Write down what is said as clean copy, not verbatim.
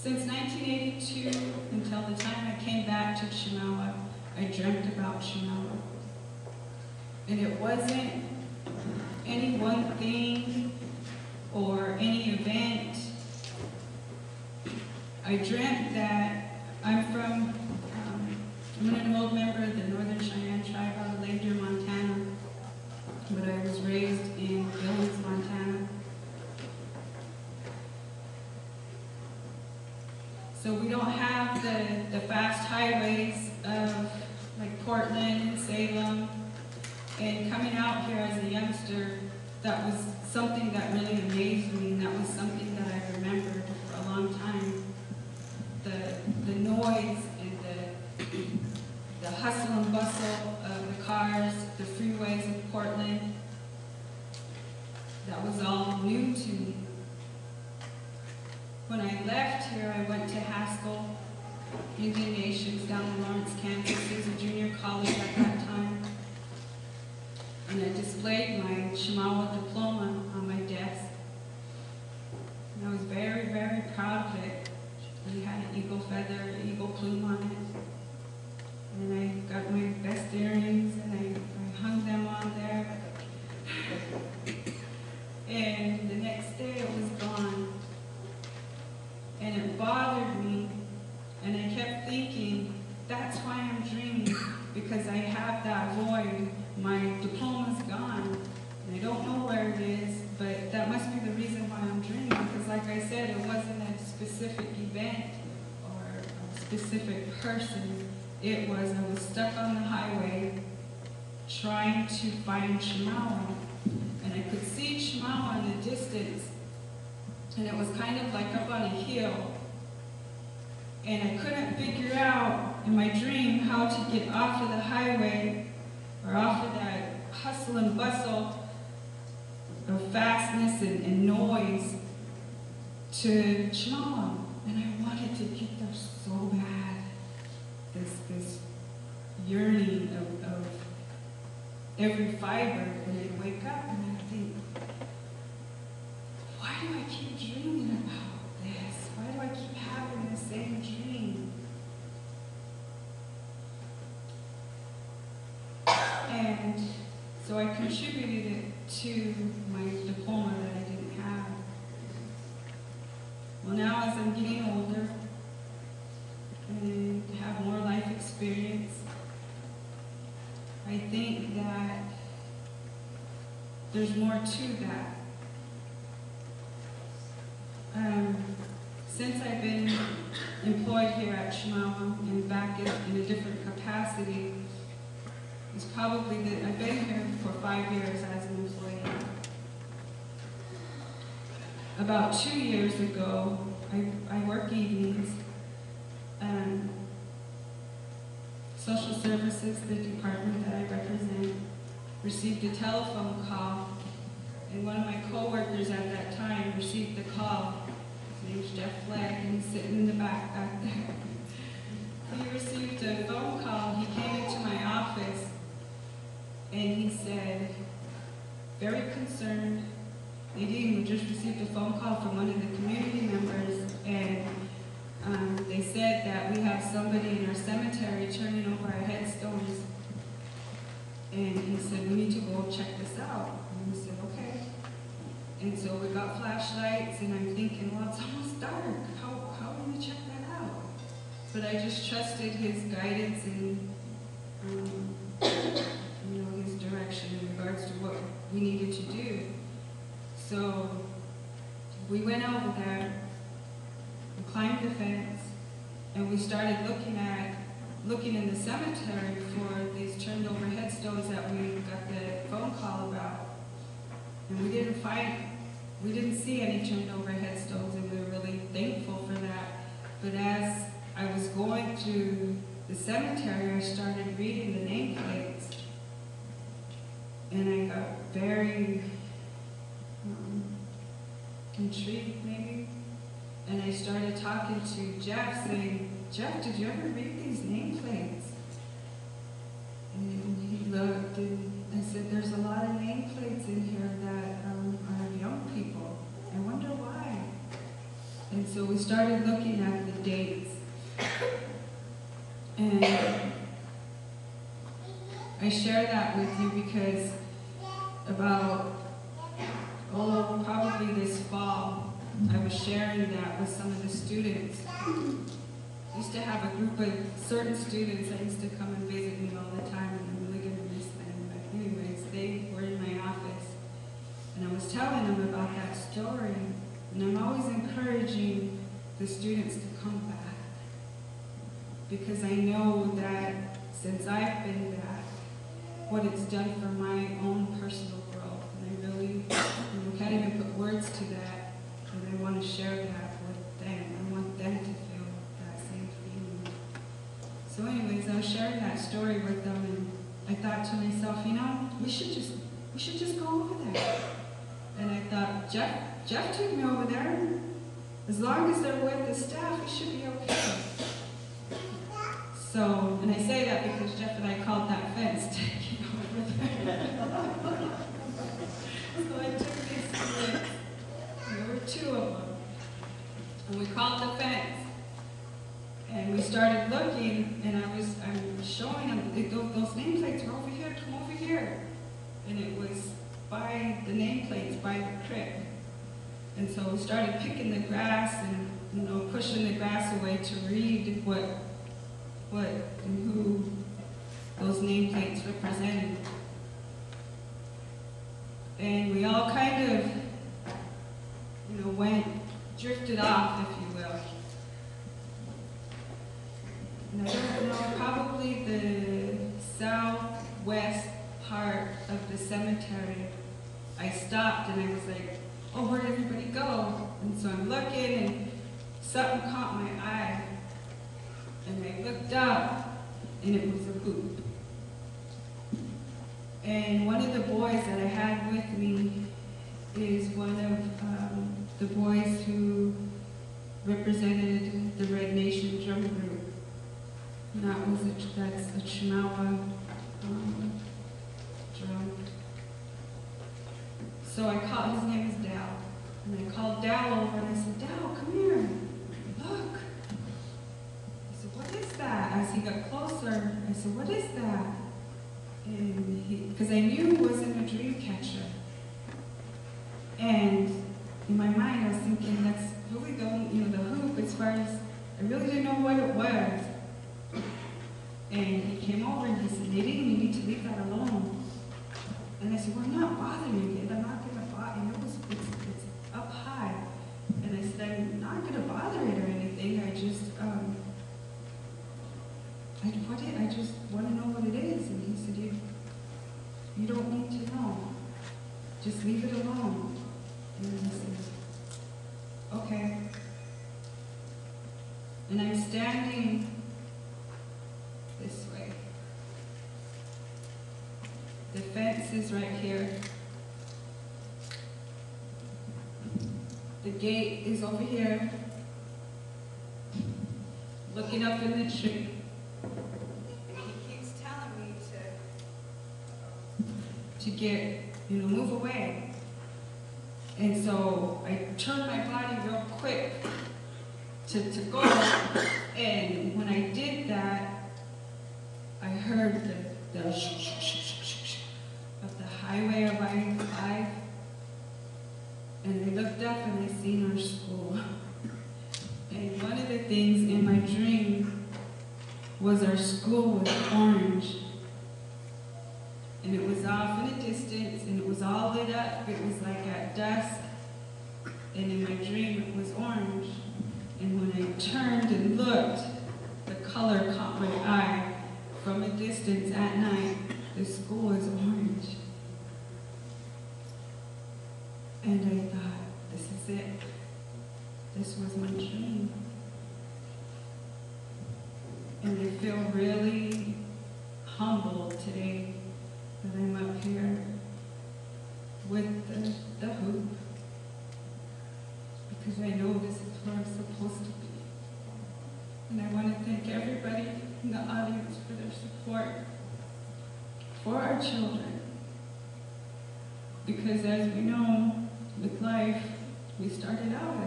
Since 1982, until the time I came back to Chemawa, I dreamt about Chemawa. And it wasn't any one thing or any event. I dreamt that I'm an enrolled member of the Northern Cheyenne tribe out of Lake Deer, Montana, but I was raised in Billings, Montana. So we don't have the fast highways of like Portland and Salem. And coming out here as a youngster, that was something that really amazed me, and that was something that I remembered for a long time. The noise and the hustle and bustle of the cars, the freeways of Portland, that was all new to me. When I left here, I went to Haskell Indian Nations down in Lawrence, Kansas. It was a junior college at that time. And I displayed my Chemawa diploma on my desk. And I was very, very proud of it. It had an eagle feather, an eagle plume on it. And I got my best earrings and I hung them on there. And the next day it was gone. And it bothered me. And I kept thinking, that's why I'm dreaming, because I have that void. My diploma's gone. And I don't know where it is, but that must be the reason why I'm dreaming, because like I said, it wasn't a specific event or a specific person. It was, I was stuck on the highway trying to find Chemawa. And I could see Chemawa in the distance, and it was kind of like up on a hill. And I couldn't figure out in my dream how to get off of the highway or off of that hustle and bustle of fastness and noise to Chemawa. And I wanted to get there so bad. This yearning of every fiber when I wake up, and I think, why do I keep dreaming about this? Why do I keep having the same dream? And so I contributed it to my diploma that I didn't have. Well, now as I'm getting older and have more life experience, I think that there's more to that. Since I've been employed here at Chemawa and back in a different capacity, it's probably that I've been here for 5 years as an employee. About 2 years ago, I work evenings. Social Services, the department that I represent, received a telephone call, and one of my coworkers at that time received the call. His name's Jeff Flagg, and he's sitting in the back there. He received a phone call. He came into my office, and he said, very concerned, Nadine, we just received a phone call from one of the community members, and they said that we have somebody in our cemetery turning over our headstones. And he said, we need to go check this out. And we said, okay. And so we got flashlights, and I'm thinking, well, it's almost dark. How are we going to check that out? But I just trusted his guidance and his direction in regards to what we needed to do. So we went over there, we climbed the fence, and we started looking in the cemetery for these turned over headstones that we got the phone call about. And we didn't see any turned over headstones, and we were really thankful for that. But as I was going through the cemetery, I started reading the nameplates, and I got very intrigued maybe. And I started talking to Jeff, saying, Jeff, did you ever read these nameplates? And he looked, and I said, there's a lot of nameplates in here that are of young people. I wonder why. And so we started looking at the dates. And I share that with you because about, probably this fall, I was sharing that with some of the students. I used to have a group of certain students that used to come and visit me all the time, and I'm really going to miss them. But anyways, they were in my office, and I was telling them about that story. And I'm always encouraging the students to come back, because I know that since I've been back, what it's done for my own personal growth. And I really can't even put words to that, and I want to share that with them. I want them to feel that same feeling. So anyways, I was sharing that story with them, and I thought to myself, we should just go over there. And I thought, Jeff took me over there. As long as they're with the staff, it should be okay. So, and I say that because Jeff and I called that fence taking over there. So I took these students, there were 2 of them, and we called the fence. And we started looking, and I'm showing them, those nameplates were over here, come over here. And it was by the nameplates, by the creek. And so we started picking the grass and pushing the grass away to read what and who those nameplates represented. And we all kind of, drifted off, if you will. And I don't know, probably the southwest part of the cemetery, I stopped and I was like, oh, where'd everybody go? And so I'm looking, and something caught my eye. And I looked up, and it was a hoop. And one of the boys that I had with me is one of the boys who represented the Red Nation drum group. And that's a Chemawa drum. So I called, his name is Dal. And I called Dal over and I said, Dal, come here, look. I said, what is that? As he got closer, I said, what is that? And because I knew it wasn't a dream catcher. And in my mind, I was thinking, that's really the hoop, as far as, I really didn't know what it was. And he came over and he said, Nadine, you need to leave that alone. And I said, well, I'm not bothering it. I'm not going to bother it. It's up high. And I said, I'm not going to bother it or anything. I just want to know what it is. And he said, you don't need to know. Just leave it alone. And I said, okay. And I'm standing this way. The fence is right here. The gate is over here, looking up in the tree. And he keeps telling me to get, move away. And so I turned my body real quick to go. And when I did that, I heard the shh, shh, shh, shh, shh, shh of the highway of I-5. And I looked up and I seen our school. And one of the things in my dream was our school was orange. And it was off in the distance, and it was all lit up. It was like at dusk. And in my dream, it was orange. And when I turned and looked, the color caught my eye. From a distance at night, the school is orange. And I thought, this is it. This was my dream. And I feel really humbled today that I'm up here with the hoop, because I know this is where I'm supposed to be. And I want to thank everybody in the audience for their support for our children. Because as we know, with life, we started out as